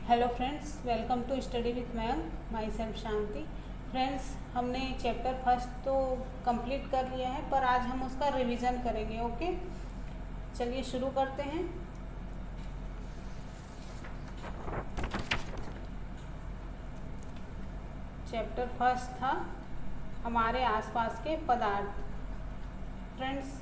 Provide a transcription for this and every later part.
Hello friends, welcome to study with ma'am. Myself Shanti. Friends, हमने chapter first तो complete कर लिया है, पर आज हम उसका रिवीजन करेंगे। ओके, चलिए शुरू करते हैं। चैप्टर फर्स्ट था हमारे आसपास के पदार्थ। फ्रेंड्स,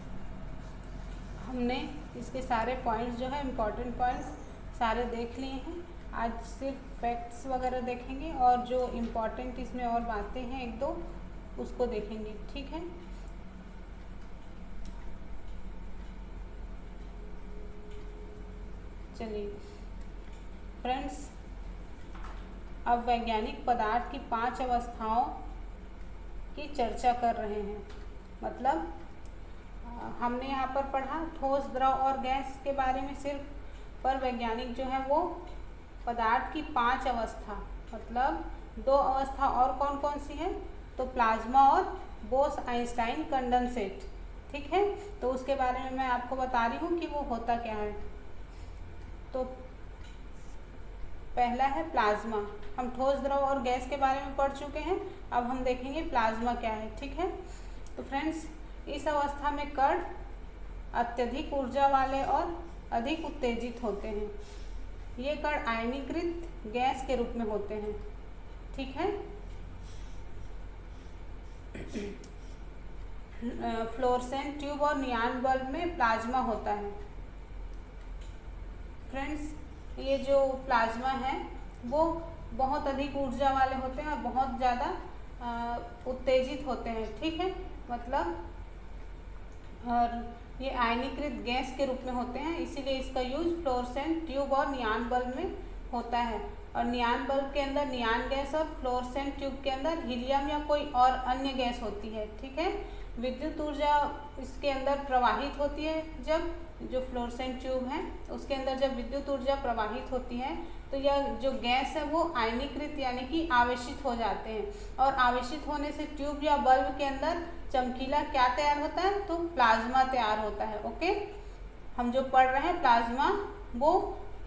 हमने इसके सारे पॉइंट्स जो है इम्पॉर्टेंट पॉइंट्स सारे देख लिए हैं। आज सिर्फ फैक्ट्स वगैरह देखेंगे और जो इम्पोर्टेंट इसमें और बातें हैं एक दो उसको देखेंगे। ठीक है, चलिए फ्रेंड्स, अब वैज्ञानिक पदार्थ की 5 अवस्थाओं की चर्चा कर रहे हैं। मतलब हमने यहाँ पर पढ़ा ठोस, द्रव और गैस के बारे में सिर्फ, पर वैज्ञानिक जो है वो पदार्थ की 5 अवस्था, मतलब 2 अवस्था और कौन कौन सी है, तो प्लाज्मा और बोस आइंस्टाइन कंडेंसेट। ठीक है, तो उसके बारे में मैं आपको बता रही हूँ कि वो होता क्या है। तो पहला है प्लाज्मा। हम ठोस, द्रव और गैस के बारे में पढ़ चुके हैं, अब हम देखेंगे प्लाज्मा क्या है। ठीक है, तो फ्रेंड्स, इस अवस्था में कण अत्यधिक ऊर्जा वाले और अधिक उत्तेजित होते हैं। ये कण आयनीकृत गैस के रूप में होते हैं। ठीक है, फ्लोरेसेंट ट्यूब और नियॉन बल्ब में प्लाज्मा होता है। फ्रेंड्स, ये जो प्लाज्मा है वो बहुत अधिक ऊर्जा वाले होते हैं और बहुत ज़्यादा उत्तेजित होते हैं। ठीक है, मतलब और ये आयनीकृत गैस के रूप में होते हैं, इसीलिए इसका यूज फ्लोरेसेंट ट्यूब और नियॉन बल्ब में होता है। और नियॉन बल्ब के अंदर नियॉन गैस और फ्लोरेसेंट ट्यूब के अंदर हीलियम या कोई और अन्य गैस होती है। ठीक है, विद्युत ऊर्जा इसके अंदर प्रवाहित होती है। जब जो फ्लोरेसेंट ट्यूब है उसके अंदर जब विद्युत ऊर्जा प्रवाहित होती है तो यह जो गैस है वो आयनीकृत यानी कि आवेशित हो जाते हैं, और आवेशित होने से ट्यूब या बल्ब के अंदर चमकीला क्या तैयार होता है, तो प्लाज्मा तैयार होता है। ओके, हम जो पढ़ रहे हैं प्लाज्मा वो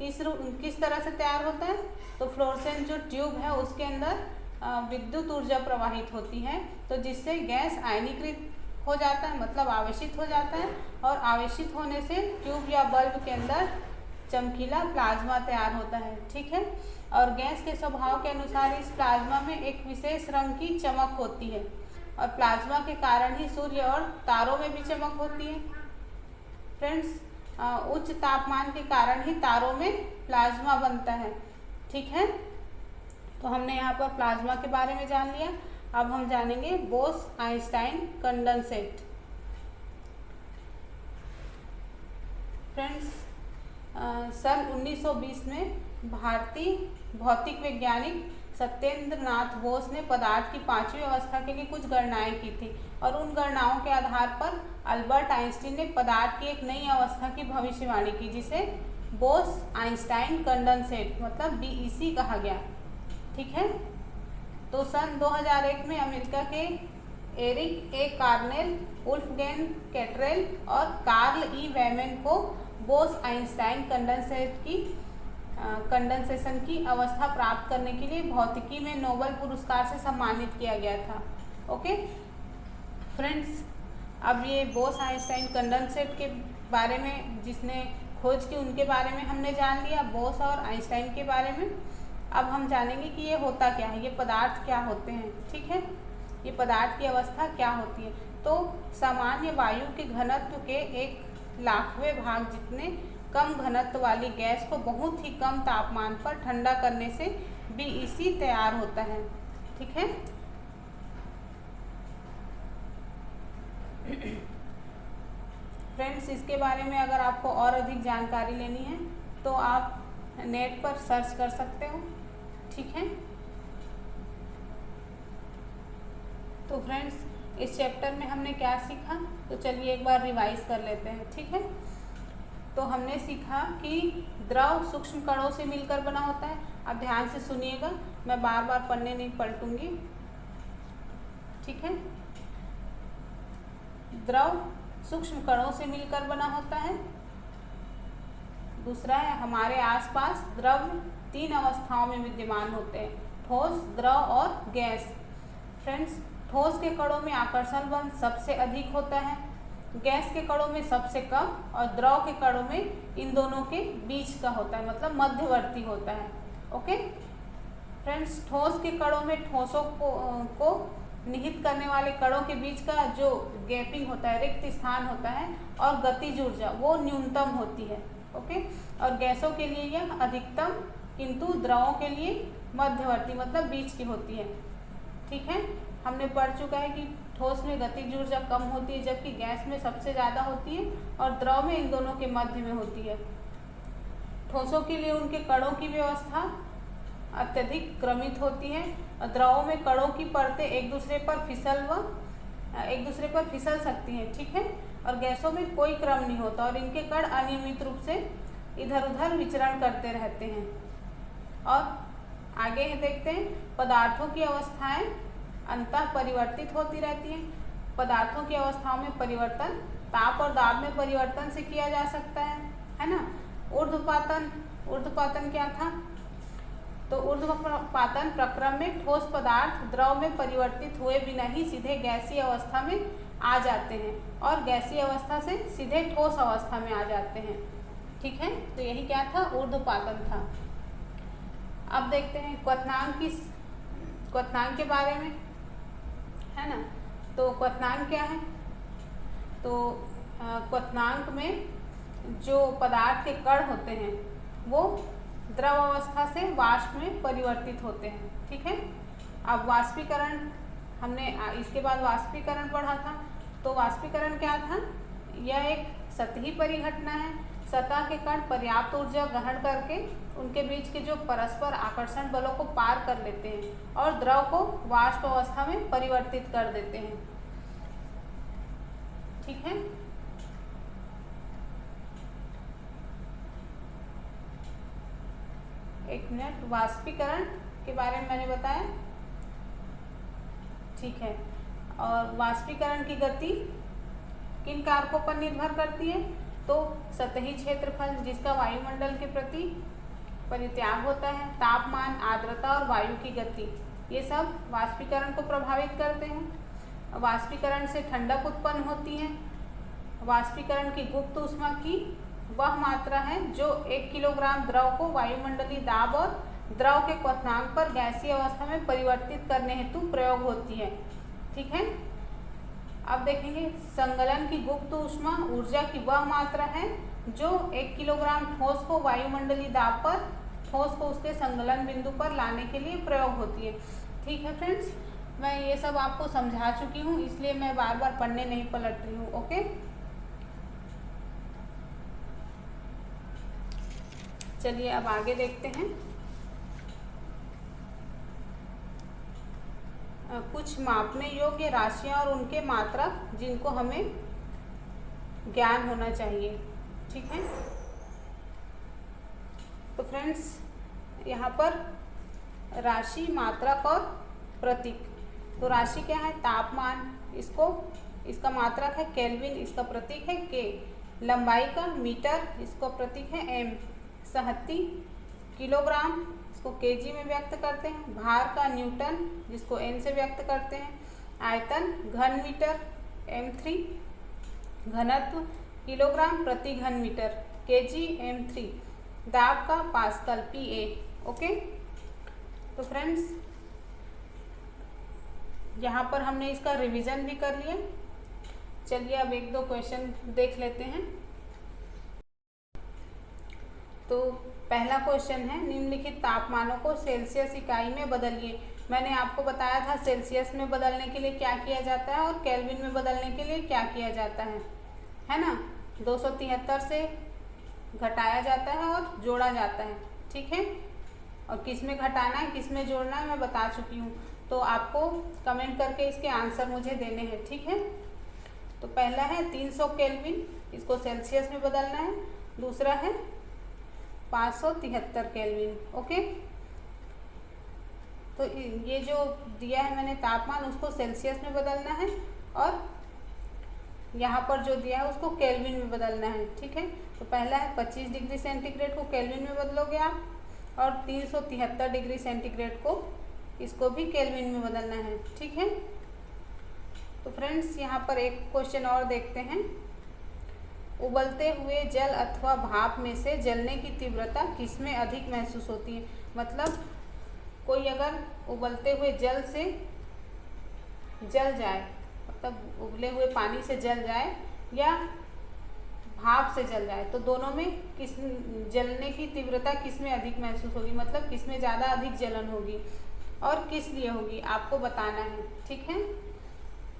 किस तरह से तैयार होता है, तो फ्लोरेसेंट जो ट्यूब है उसके अंदर विद्युत ऊर्जा प्रवाहित होती है, तो जिससे गैस आयनीकृत हो जाता है, मतलब आवेशित हो जाता है, और आवेशित होने से ट्यूब या बल्ब के अंदर चमकीला प्लाज्मा तैयार होता है। ठीक है, और गैस के स्वभाव के अनुसार इस प्लाज्मा में एक विशेष रंग की चमक होती है, और प्लाज्मा के कारण ही सूर्य और तारों में भी चमक होती है। फ्रेंड्स, उच्च तापमान के कारण ही तारों में प्लाज्मा बनता है। ठीक है, तो हमने यहाँ पर प्लाज्मा के बारे में जान लिया। अब हम जानेंगे बोस आइंस्टाइन कंडेंसेट। फ्रेंड्स, सन 1920 में भारतीय भौतिक वैज्ञानिक सत्येंद्र नाथ बोस ने पदार्थ की 5वीं अवस्था के लिए कुछ गणनाएं की थी, और उन गणनाओं के आधार पर अल्बर्ट आइंस्टीन ने पदार्थ की एक नई अवस्था की भविष्यवाणी की, जिसे बोस आइंस्टाइन कंडेंसेट मतलब BEC कहा गया। ठीक है, तो सन 2001 में अमेरिका के एरिक ए कार्नेल, वुल्फगैंग कैटरेल और कार्ल ई वैमन को बोस आइंस्टाइन कंडेंसेशन की अवस्था प्राप्त करने के लिए भौतिकी में नोबेल पुरस्कार से सम्मानित किया गया था। ओके फ्रेंड्स, अब ये बोस आइंस्टाइन कंडेंसेट के बारे में जिसने खोज की उनके बारे में हमने जान लिया, बोस और आइंस्टाइन के बारे में। अब हम जानेंगे कि ये होता क्या है, ये पदार्थ क्या होते हैं। ठीक है, ये पदार्थ की अवस्था क्या होती है, तो सामान्य वायु के घनत्व के 1/1000वें भाग जितने कम घनत्व वाली गैस को बहुत ही कम तापमान पर ठंडा करने से BEC तैयार होता है। ठीक है, फ्रेंड्स, इसके बारे में अगर आपको और अधिक जानकारी लेनी है तो आप नेट पर सर्च कर सकते हो। ठीक है, तो फ्रेंड्स, इस चैप्टर में हमने क्या सीखा, तो चलिए एक बार रिवाइज कर लेते हैं। ठीक है, तो हमने सीखा कि द्रव सूक्ष्म कणों से मिलकर बना होता है। अब ध्यान से सुनिएगा, मैं बार बार पन्ने नहीं पलटूंगी। ठीक है, द्रव सूक्ष्म कणों से मिलकर बना होता है, दूसरा है हमारे आसपास द्रव 3 अवस्थाओं में विद्यमान होते हैं, ठोस, द्रव और गैस। फ्रेंड्स, ठोस के कणों में आकर्षण बल सबसे अधिक होता है, गैस के कणों में सबसे कम और द्रव के कणों में इन दोनों के बीच का होता है, मतलब मध्यवर्ती होता है। ओके फ्रेंड्स, ठोस के कणों में ठोसों को निहित करने वाले कणों के बीच का जो गैपिंग होता है, रिक्त स्थान होता है, और गतिज ऊर्जा वो न्यूनतम होती है। ओके, और गैसों के लिए यह अधिकतम, किंतु द्रवों के लिए मध्यवर्ती मतलब बीच की होती है। ठीक है, हमने पढ़ चुका है कि ठोस में गतिज ऊर्जा कम होती है जबकि गैस में सबसे ज़्यादा होती है और द्रव में इन दोनों के मध्य में होती है। ठोसों के लिए उनके कणों की व्यवस्था अत्यधिक क्रमित होती है और द्रवों में कणों की परतें एक दूसरे पर फिसल सकती हैं। ठीक है, और गैसों में कोई क्रम नहीं होता और इनके कण अनियमित रूप से इधर उधर विचरण करते रहते हैं। और आगे देखते हैं, पदार्थों की अवस्थाएं अंततः परिवर्तित होती रहती हैं। पदार्थों की अवस्थाओं में परिवर्तन ताप और दाब में परिवर्तन से किया जा सकता है ना। ऊर्ध्वपातन क्या था? तो ऊर्ध्वपातन प्रक्रम में ठोस पदार्थ द्रव में परिवर्तित हुए बिना ही सीधे गैसीय अवस्था में आ जाते हैं और गैसीय अवस्था से सीधे ठोस अवस्था में आ जाते हैं। ठीक है, तो यही क्या था? ऊर्ध्वपातन था। अब देखते हैं क्वथनांक के बारे में, है ना। तो क्वथनांक क्या है? तो क्वथनांक में जो पदार्थ के कण होते हैं वो द्रव अवस्था से वाष्प में परिवर्तित होते हैं। ठीक है, अब वाष्पीकरण, हमने इसके बाद वाष्पीकरण पढ़ा था। तो वाष्पीकरण क्या था? यह एक सतही परिघटना है। सतह के कण पर्याप्त ऊर्जा ग्रहण करके उनके बीच के जो परस्पर आकर्षण बलों को पार कर लेते हैं और द्रव को वाष्प अवस्था में परिवर्तित कर देते हैं। ठीक है, एक मिनट, वाष्पीकरण के बारे में मैंने बताया। ठीक है, और वाष्पीकरण की गति किन कारकों पर निर्भर करती है? तो सतही क्षेत्रफल जिसका वायुमंडल के प्रति परित्याग होता है, तापमान, आर्द्रता और वायु की गति, ये सब वाष्पीकरण को प्रभावित करते हैं। वाष्पीकरण से ठंडक उत्पन्न होती है। वाष्पीकरण की गुप्त ऊष्मा की वह मात्रा है जो 1 किलोग्राम द्रव को वायुमंडलीय दाब और द्रव के क्वथनांक पर गैसीय अवस्था में परिवर्तित करने हेतु प्रयोग होती है। ठीक है, अब देखेंगे, संगलन की गुप्त ऊष्मा ऊर्जा की वह मात्रा है जो 1 किलोग्राम ठोस को वायुमंडलीय दाब पर ठोस को उसके संगलन बिंदु पर लाने के लिए प्रयोग होती है। ठीक है फ्रेंड्स, मैं ये सब आपको समझा चुकी हूँ, इसलिए मैं बार बार पढ़ने नहीं पलट रही हूँ। ओके, चलिए अब आगे देखते हैं। कुछ मापने योग्य राशियाँ और उनके मात्रक जिनको हमें ज्ञान होना चाहिए। ठीक है, तो फ्रेंड्स यहाँ पर राशि, मात्रक और प्रतीक। तो राशि क्या है? तापमान, इसका मात्रक है केल्विन, इसका प्रतीक है के। लंबाई का मीटर, इसका प्रतीक है एम। सहती किलोग्राम, इसको केजी में व्यक्त करते हैं। भार का न्यूटन, जिसको एन से व्यक्त करते हैं। आयतन घन मीटर m3। घनत्व किलोग्राम प्रति घन मीटर केजी m3। दाब का पास्कल PA। ओके, तो फ्रेंड्स यहाँ पर हमने इसका रिवीजन भी कर लिया। चलिए अब 1-2 क्वेश्चन देख लेते हैं। तो पहला क्वेश्चन है, निम्नलिखित तापमानों को सेल्सियस इकाई में बदलिए। मैंने आपको बताया था सेल्सियस में बदलने के लिए क्या किया जाता है और केल्विन में बदलने के लिए क्या किया जाता है ना। 273 से घटाया जाता है और जोड़ा जाता है। ठीक है, और किस में घटाना है किस में जोड़ना है मैं बता चुकी हूँ, तो आपको कमेंट करके इसके आंसर मुझे देने हैं। ठीक है, तो पहला है 300 केल्विन, इसको सेल्सियस में बदलना है। दूसरा है 573 केल्विन। ओके, तो ये जो दिया है मैंने तापमान, उसको सेल्सियस में बदलना है और यहाँ पर जो दिया है उसको केल्विन में बदलना है। ठीक है, तो पहला है 25 डिग्री सेंटीग्रेड को केल्विन में बदलोगे आप, और 373 डिग्री सेंटीग्रेड को इसको भी केल्विन में बदलना है। ठीक है, तो फ्रेंड्स यहाँ पर एक क्वेश्चन और देखते हैं। उबलते हुए जल अथवा भाप में से जलने की तीव्रता किसमें अधिक महसूस होती है? मतलब कोई अगर उबलते हुए जल से जल जाए, मतलब उबले हुए पानी से जल जाए या भाप से जल जाए, तो दोनों में किस जलने की तीव्रता किसमें अधिक महसूस होगी, मतलब किसमें ज़्यादा अधिक जलन होगी और किस लिए होगी, आपको बताना है। ठीक है,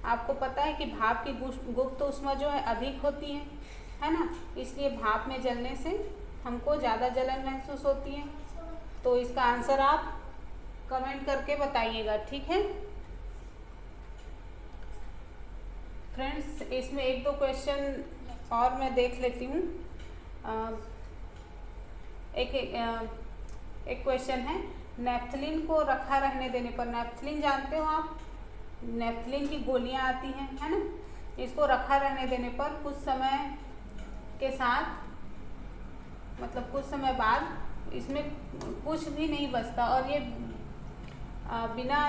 आपको पता है कि भाप की गुप्त ऊष्मा जो है अधिक होती है ना, इसलिए भाप में जलने से हमको ज़्यादा जलन महसूस होती है। तो इसका आंसर आप कमेंट करके बताइएगा। ठीक है फ्रेंड्स, इसमें एक दो क्वेश्चन और मैं देख लेती हूँ। एक क्वेश्चन है, नेफ्थलीन को रखा रहने देने पर, नेफ्थलीन जानते हो आप, नेफ्थलीन की गोलियां आती हैं, है ना, इसको रखा रहने देने पर कुछ समय के साथ, मतलब कुछ समय बाद इसमें कुछ भी नहीं बचता और ये बिना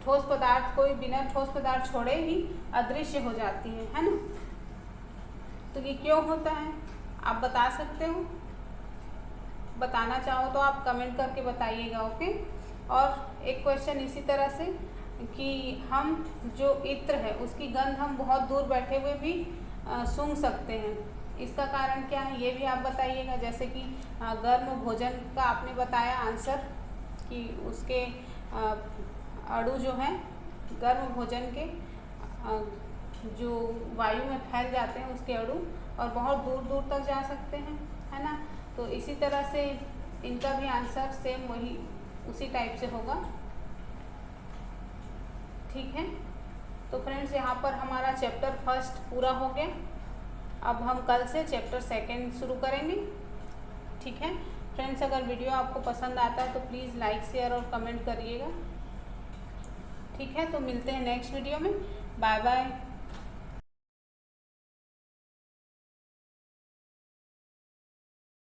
ठोस पदार्थ, कोई बिना ठोस पदार्थ छोड़े ही अदृश्य हो जाती है ना। तो ये क्यों होता है, आप बता सकते हो? बताना चाहो तो आप कमेंट करके बताइएगा। ओके, और एक क्वेश्चन इसी तरह से कि हम जो इत्र है उसकी गंध हम बहुत दूर बैठे हुए भी सूंघ सकते हैं, इसका कारण क्या है ये भी आप बताइएगा। जैसे कि गर्म भोजन का आपने बताया आंसर कि उसके अणु जो हैं गर्म भोजन के जो वायु में फैल जाते हैं उसके अणु, और बहुत दूर दूर तक जा सकते हैं, है ना। तो इसी तरह से इनका भी आंसर सेम वही उसी टाइप से होगा। ठीक है, तो फ्रेंड्स यहाँ पर हमारा चैप्टर फर्स्ट पूरा हो गया। अब हम कल से चैप्टर सेकंड शुरू करेंगे। ठीक है फ्रेंड्स, अगर वीडियो आपको पसंद आता है तो प्लीज़ लाइक शेयर और कमेंट करिएगा। ठीक है, तो मिलते हैं नेक्स्ट वीडियो में। Bye bye.